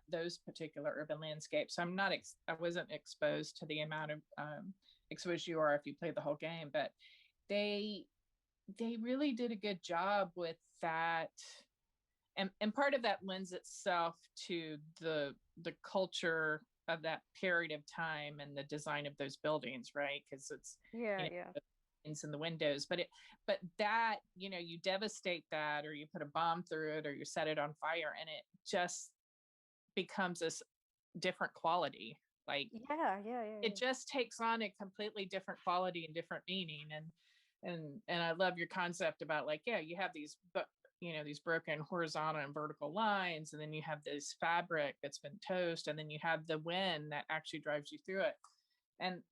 those particular urban landscapes. So I wasn't exposed to the amount of exposure you are if you play the whole game, but they they really did a good job with that. And part of that lends itself to the culture of that period of time and the design of those buildings, right? Because it's, Yeah, you know yeah. the things in the windows, but that, you devastate that, or you put a bomb through it, or you set it on fire, and it just becomes this different quality. Like, Yeah, yeah, yeah, it yeah. just takes on a completely different quality and different meaning. And I love your concept about, like, yeah, you have these, but these broken horizontal and vertical lines, and then you have this fabric that's been toast, and then you have the wind that actually drives you through it. And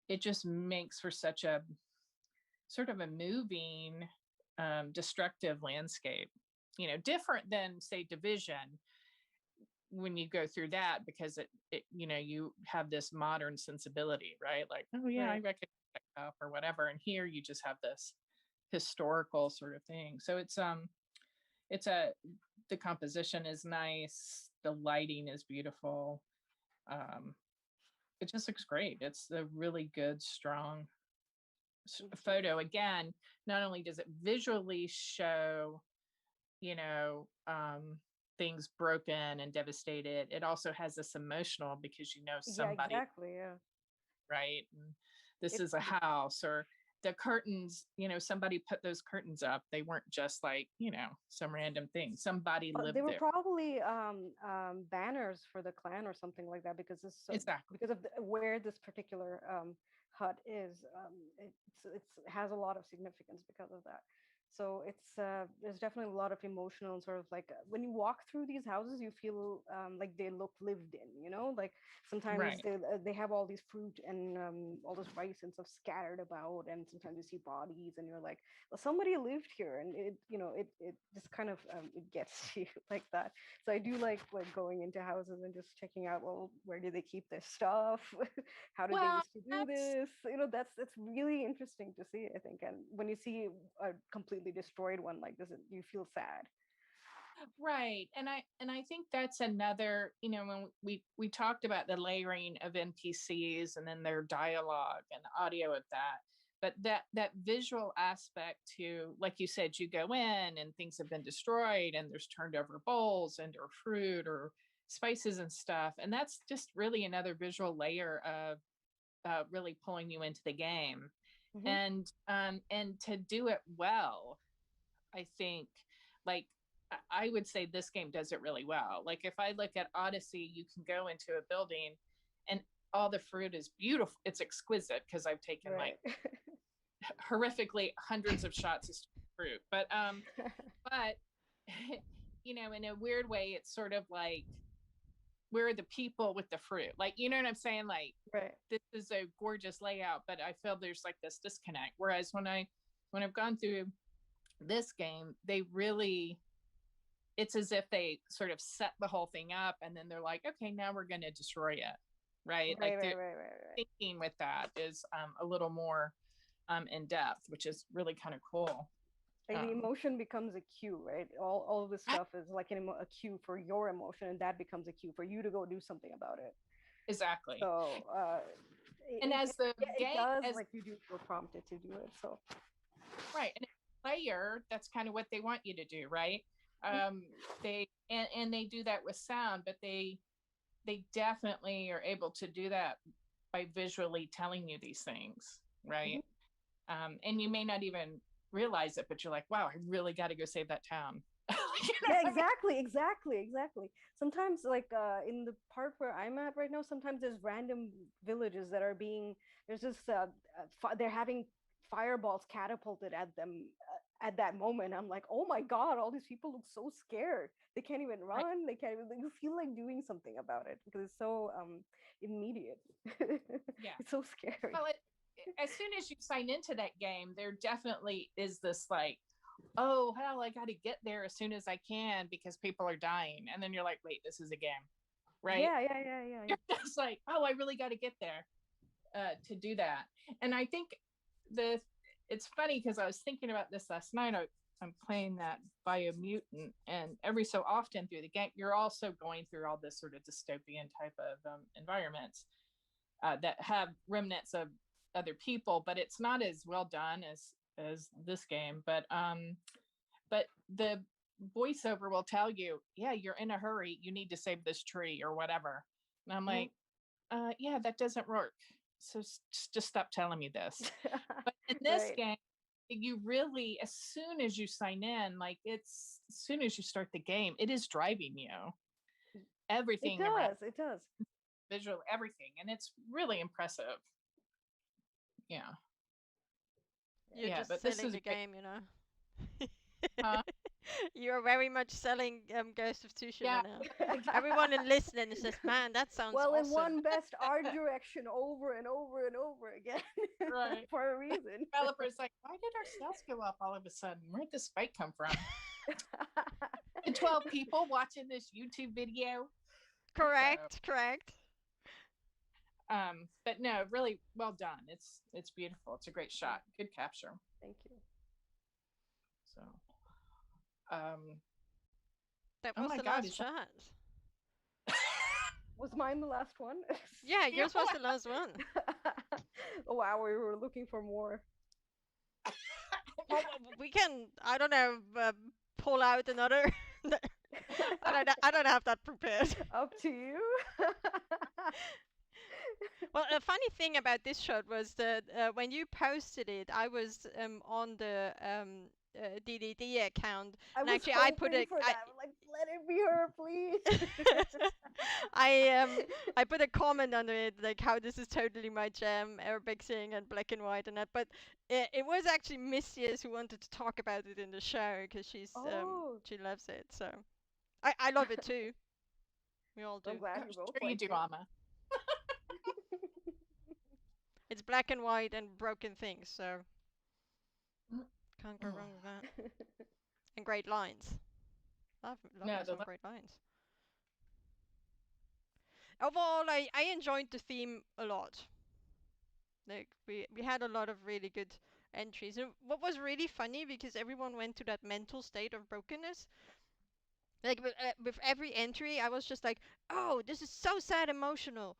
it just makes for such a sort of a moving, destructive landscape, different than, say, Division, when you go through that, because you have this modern sensibility, right? Like, oh yeah, I Right. recognize that cup or whatever. And here you just have this historical sort of thing. So it's a the composition is nice, the lighting is beautiful. um it just looks great. It's a really good, strong photo. Again, not only does it visually show, you know, um, things broken and devastated, it also has this emotional, because Yeah, somebody, exactly. Yeah. right? And this It is a house, or the curtains, somebody put those curtains up. They weren't just like, some random thing. Somebody they lived were there. probably banners for the clan or something like that, because this Exactly. because of where this particular hut is. It has a lot of significance because of that. So it's there's definitely a lot of emotional sort of like when you walk through these houses, you feel like they look lived in. You know, like sometimes Right. they have all these fruit and all this rice and stuff scattered about, and sometimes you see bodies, and you're like, well, somebody lived here, and it just kind of it gets you like that. So I do like going into houses and just checking out, well, where do they keep their stuff? How did they Well, used to do that's this? That's really interesting to see, I think. And when you see a completely destroyed one like this, you feel sad. right. And I think that's another, when we talked about the layering of NPCs and then their dialogue and audio of that. But that visual aspect to, like you said, you go in and things have been destroyed and there's turned over bowls and or fruit or spices and stuff. And that's just really another visual layer of really pulling you into the game. Hmm. And to do it well, I think, like, I would say this game does it really well. Like if I look at Odyssey, you can go into a building and all the fruit is beautiful. It's exquisite because I've taken like Right. horrifically hundreds of shots of fruit. But in a weird way, it's sort of like where are the people with the fruit? Like, you know what I'm saying? Like Right. this is a gorgeous layout, but I feel there's like this disconnect. Whereas when I've gone through this game, they really, it's as if they sort of set the whole thing up and then they're like, okay, now we're going to destroy it. Right. Right, Like right, they're right, right, right. thinking with that is a little more in depth, which is really kind of cool. Like the Um, emotion becomes a cue, right? All of this I- stuff is like a cue for your emotion, and that becomes a cue for you to go do something about it. exactly. So And as the yeah, it game, does, as like you do feel prompted to do it. So right, and as a player, that's kind of what they want you to do, right? mhm. They they do that with sound, but they definitely are able to do that by visually telling you these things, right? Mhm. And you may not even realize it, but you're like, wow, I really got to go save that town. Yeah, exactly, exactly, exactly. Sometimes like in the part where I'm at right now, sometimes there's random villages that are being, there's this they're having fireballs catapulted at them at that moment. I'm like, oh my god, all these people look so scared. They can't even Right. run, they can't even, they feel like doing something about it because it's so immediate. Yeah. It's so scary. Well, as soon as you sign into that game, there definitely is this like, oh hell, I got to get there as soon as I can because people are dying, and then you're like, wait, this is a game, right? Yeah, yeah, yeah, yeah, yeah. You're just like, oh, I really got to get there to do that. And I think the it's funny because I was thinking about this last night. I'm playing that Biomutant, and every so often through the game, you're also going through all this sort of dystopian type of environments that have remnants of other people, but it's not as well done as this game. But the voiceover will tell you, yeah, you're in a hurry, you need to save this tree or whatever. And I'm Mhm. like, yeah, that doesn't work. So just stop telling me this. But in this Right. game, you really, as soon as you sign in, like it's as soon as you start the game, it is driving you It everything around does. It does. visual, everything, and it's really impressive. Yeah, You're yeah. just But this selling is the great. game, you know. Huh? You're very much selling Ghost of Tsushima Yeah, now. Everyone in listening is just, man, that sounds Well, it awesome. won best art direction over and over and over again right. for a reason. Developers like, why did our sales go up all of a sudden? Where'd the spike come from? The 12 people watching this YouTube video. Correct, correct. But no, really well done. It's beautiful. It's a great shot. Good capture. Thank you. So, um, That oh was my the God, last is that? shot. Was mine the last one? Yeah, Yeah. yours was the last one. Oh, wow, we were looking for more. Well, we can, I don't know, pull out another. I don't have that prepared. Up to you. Well, a funny thing about this shot was that when you posted it, I was on the DDD account, I and was actually I put hoping a for that. I'm like, let it be her, please. I put a comment under it like how this is totally my jam, Arabic sing and black and white and that. But it was actually Missius who wanted to talk about it in the show because Oh, she loves it. So I love it too. We all I'm do. glad I'm we both sure you liked do, it. Alma. It's black and white and broken things, so can't go Mm. wrong with that. And great lines. Love No, me some great lines. Overall, I enjoyed the theme a lot. Like we had a lot of really good entries. And what was really funny because everyone went to that mental state of brokenness. Like with every entry, I was just like, "Oh, this is so sad, emotional.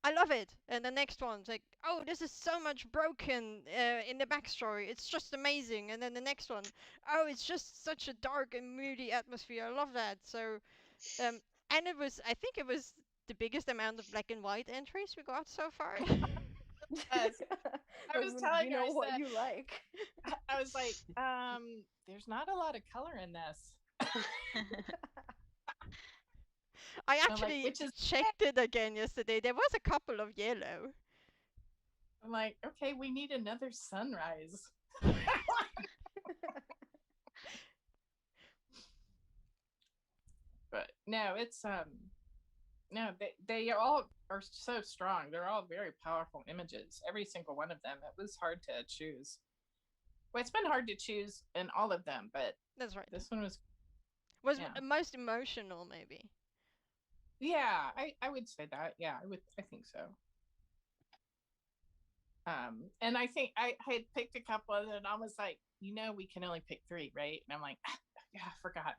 I love it." And the next one's like, "Oh, this is so much broken in the backstory. It's just amazing." And then the next one, "Oh, it's just such a dark and moody atmosphere. I love that." So, um, and I think it was the biggest amount of black and white entries we got so far. Yes. I was telling We her, know I what said, you like. I was like, there's not a lot of color in this. I I'm like, actually which is, checked it again yesterday. There was a couple of yellow. I'm like, okay, we need another sunrise. But no, it's no, they all are so strong. They're all very powerful images. Every single one of them. It was hard to choose. Well, it's been hard to choose in all of them, but That's right. this one was, Was yeah, most emotional, maybe. yeah. I would say that. Yeah, I think so. And I think I had picked a couple of them, and I was like, we can only pick three, right? And I'm like, yeah, I forgot.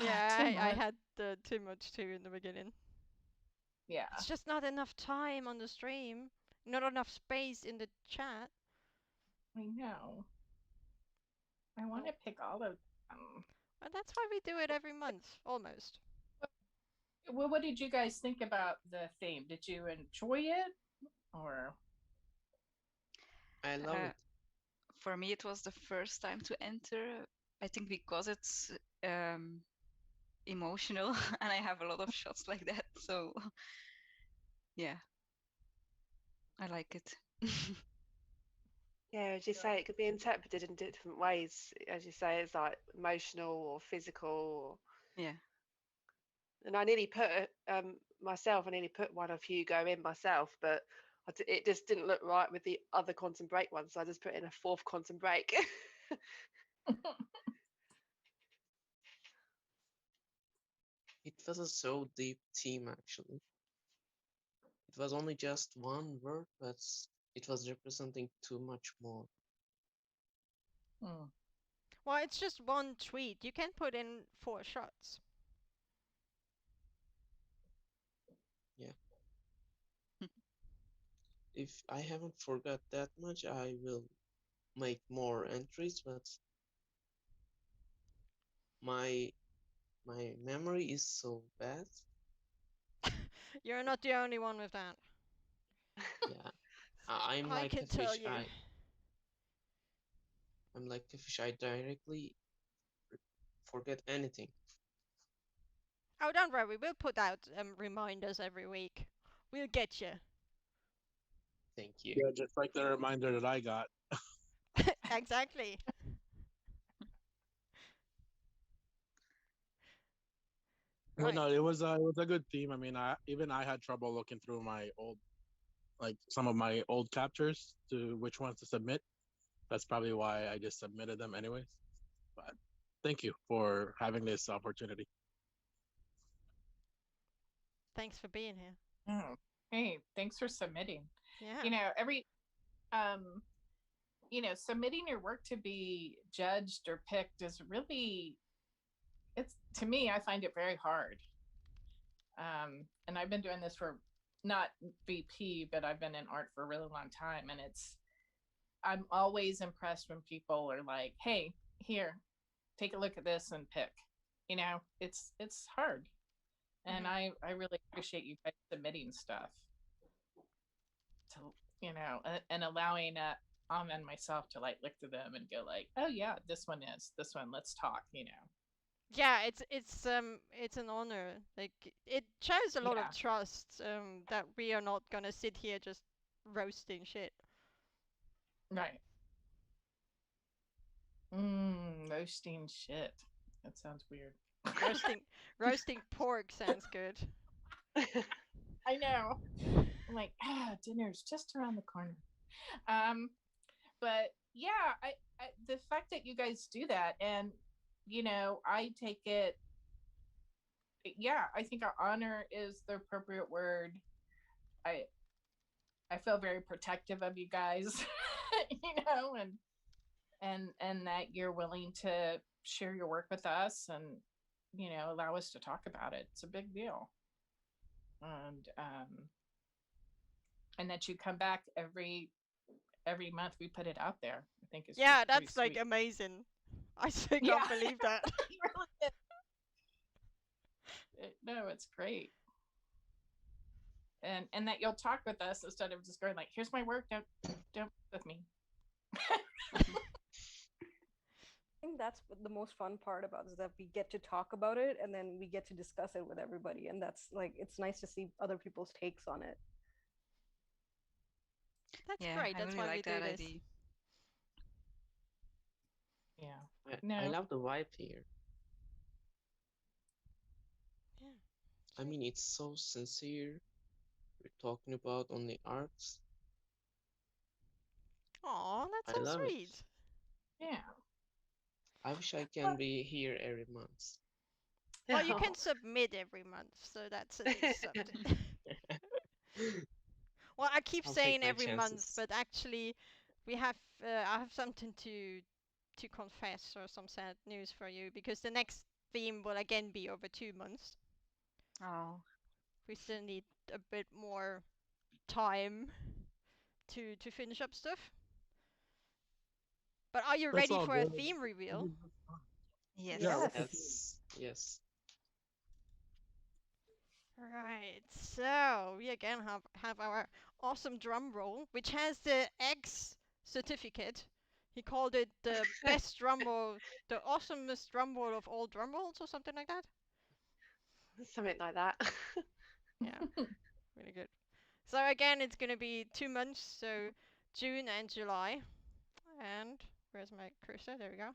Yeah, Too I much. had too much too in the beginning. Yeah, It's just not enough time on the stream. Not enough space in the chat. I know. I want to pick all of them. Well, that's why we do it every month, almost. Well, what did you guys think about the theme? Did you enjoy it, or? I love it. For me, it was the first time to enter. I think because it's emotional and I have a lot of shots like that. So, yeah, I like it. Yeah, as you say, it could be interpreted in different ways. As you say, it's like emotional or physical. Yeah. And I nearly put myself. I nearly put one of Hugo in myself, but it just didn't look right with the other Quantum Break one, so I just put in a fourth Quantum Break. It was a so deep theme actually. It was only just one word, but it was representing too much more. Hmm. Well, it's just one tweet. You can put in 4 shots. Yeah. If I haven't forgot that much, I will make more entries, but my my memory is so bad. You're not the only one with that. Yeah. I'm I like can a tell fish. you. I'm like a fish. I directly forget anything. Oh, don't worry. We'll put out reminders every week. We'll get you. Thank you. Yeah, just like the reminder that I got. Exactly. But Right. no, it was a good theme. I mean, I had trouble looking through my old, like some of my old captures to which ones to submit. That's probably why I just submitted them anyways. But thank you for having this opportunity. Thanks for being here. Hmm. Hey, thanks for submitting. Yeah. Every submitting your work to be judged or picked is really, it's, to me, I find it very hard. And I've been doing this for not VP, but I've been in art for a really long time, and I'm always impressed when people are like, "Hey, here, take a look at this and pick." It's hard. And Mhm. I really appreciate you guys submitting stuff to, and allowing and myself to like look through them and go like, oh yeah, this one is this one. Let's talk. Yeah, it's an honor. Like it shows a lot of Yeah, trust that we are not gonna sit here just roasting shit. right. Roasting shit. That sounds weird. Roasting roasting pork sounds good. I know. I'm like, dinner's just around the corner. Um, but yeah, the fact that you guys do that, and I take it. Yeah, I think our honor is the appropriate word. I I feel very protective of you guys, and that you're willing to share your work with us and allow us to talk about it. It's a big deal, and that you come back every month we put it out there. I think it's Yeah, just pretty that's like sweet. amazing. I still Yeah, can't believe that. you really is. No, it's great. And that you'll talk with us instead of just going like, here's my work, don't with me. I think that's what the most fun part about it, is that we get to talk about it and then we get to discuss it with everybody, and that's like, it's nice to see other people's takes on it. That's Yeah, great. I That's really why we like do that this. idea. Yeah. I No. love the vibe here. Yeah. I mean, it's so sincere. We're talking about only arts. Aw, that's I so love it. sweet. Yeah. I wish I can be here every month. Well, you Oh. can submit every month, so that's at least something. Well, I keep I'll take saying my every month, chances. but actually, we have I have something to confess or some sad news for you because the next theme will again be over 2 months. Oh, We still need a bit more time to finish up stuff. But are you That's ready all for a good. theme reveal? yes. Yeah, Yes. Yes. Right, so we again have our awesome drum roll, which has the X certificate. He called it the best drum roll, the awesomest drum roll of all drum rolls, or something like that. Something like that. Yeah, really good. So again, it's gonna be 2 months, so June and July. And where's my cursor? There we go.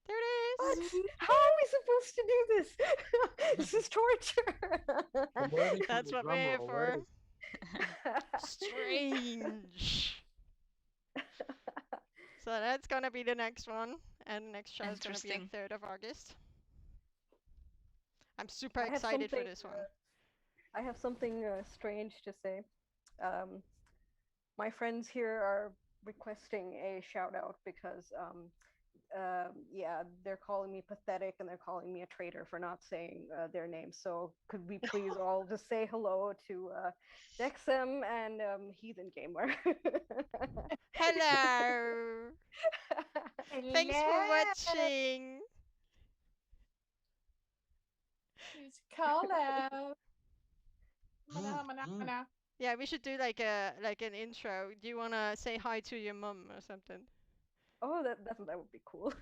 There it What? is. How are we supposed to do this? This is torture. I'm waiting for That's the what drum we're here roll. Where for. is Strange. So that's gonna be the next one, and the next show is gonna be on Interesting. 3rd of August. I'm super I have excited for something. this one. I have something strange to say. My friends here are requesting a shout out because yeah, they're calling me pathetic and they're calling me a traitor for not saying their names. So could we please all just say hello to Dexem and Heathen Gamer? Hello. Thanks for watching. It's call out. Mana, mana, mana. Yeah, we should do like an intro. Do you wanna say hi to your mum or something? Oh, that would be cool.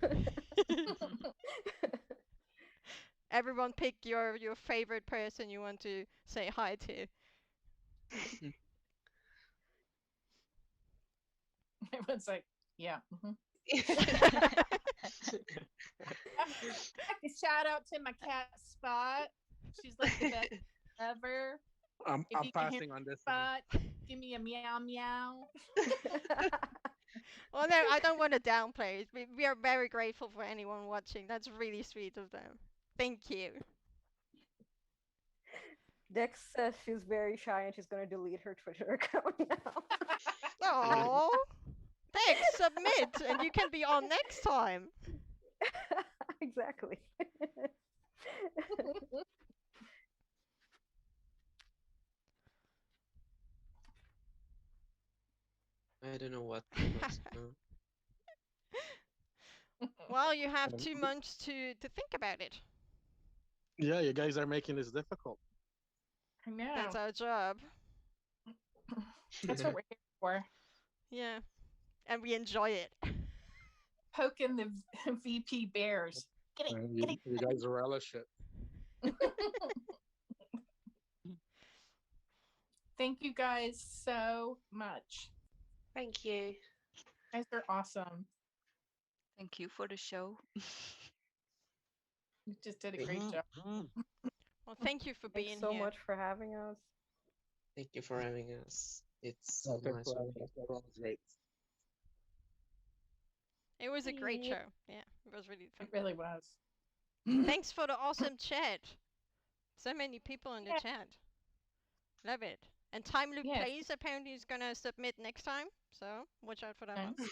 Everyone pick your favorite person you want to say hi to. Everyone's like, yeah. A shout out to my cat Spot. She's like the best ever. I'm If you can hear passing on this one. Spot, give me a meow meow. Well, no, I don't want to downplay it. We are very grateful for anyone watching. That's really sweet of them. Thank you. Dex says she's very shy and she's gonna delete her Twitter account now. Oh, thanks. Submit, and you can be on next time. Exactly. I don't know what now. Well, you have And 2 months to think about it. yeah, you guys are making this difficult. I know. That's our job. That's what we're here for. Yeah, and we enjoy it. Poking the VP bears. Get it, And get you guys relish it. it. Thank you guys so much. Thank you. You guys are awesome. Thank you for the show. You just did a great job. Well, thank you for Thanks being so here. much for having us. Thank you for having us. It's so No, thanks nice for of having you. us. Everyone was great. It was a great Yeah. show. Yeah, it was really fun. It really was. Thanks for the awesome chat. So many people in the Yeah. chat. Love it. And Time Loop Yes. Plays apparently is gonna submit next time, so watch out for that one. Nice.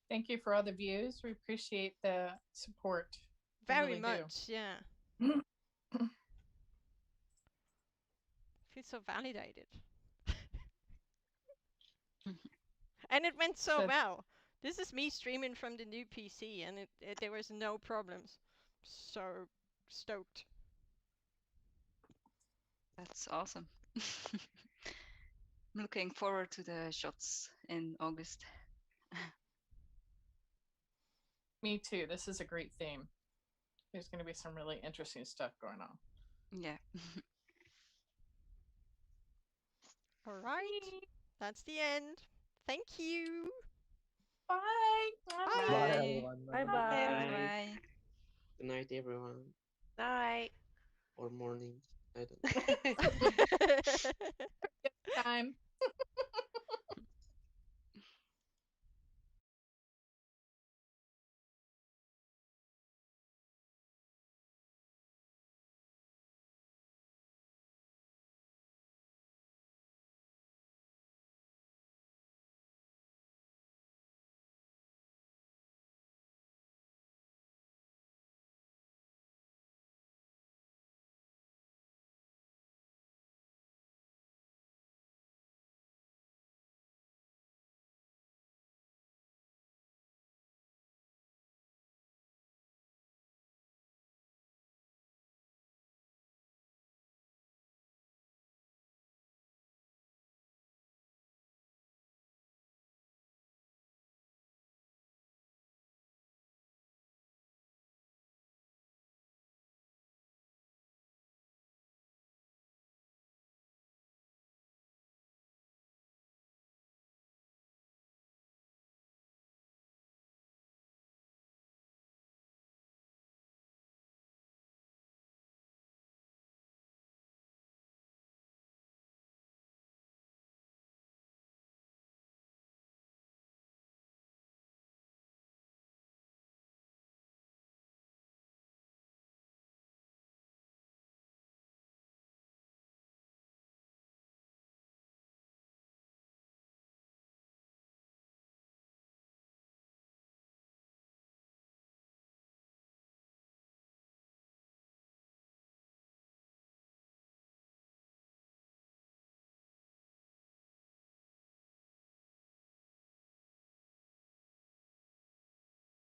Thank you for all the views. We appreciate the support. We Very really much, yeah. do. Feel so validated. And it went so So- well. This is me streaming from the new PC, and there was no problems. So stoked. That's awesome. I'm looking forward to the shots in August. Me too. This is a great theme. There's going to be some really interesting stuff going on. Yeah. All right, that's the end. Thank you. Bye. Bye. Bye, Bye. everyone. Bye Bye. bye. Bye. Good night, everyone. Night. Or morning. I don't know. Time.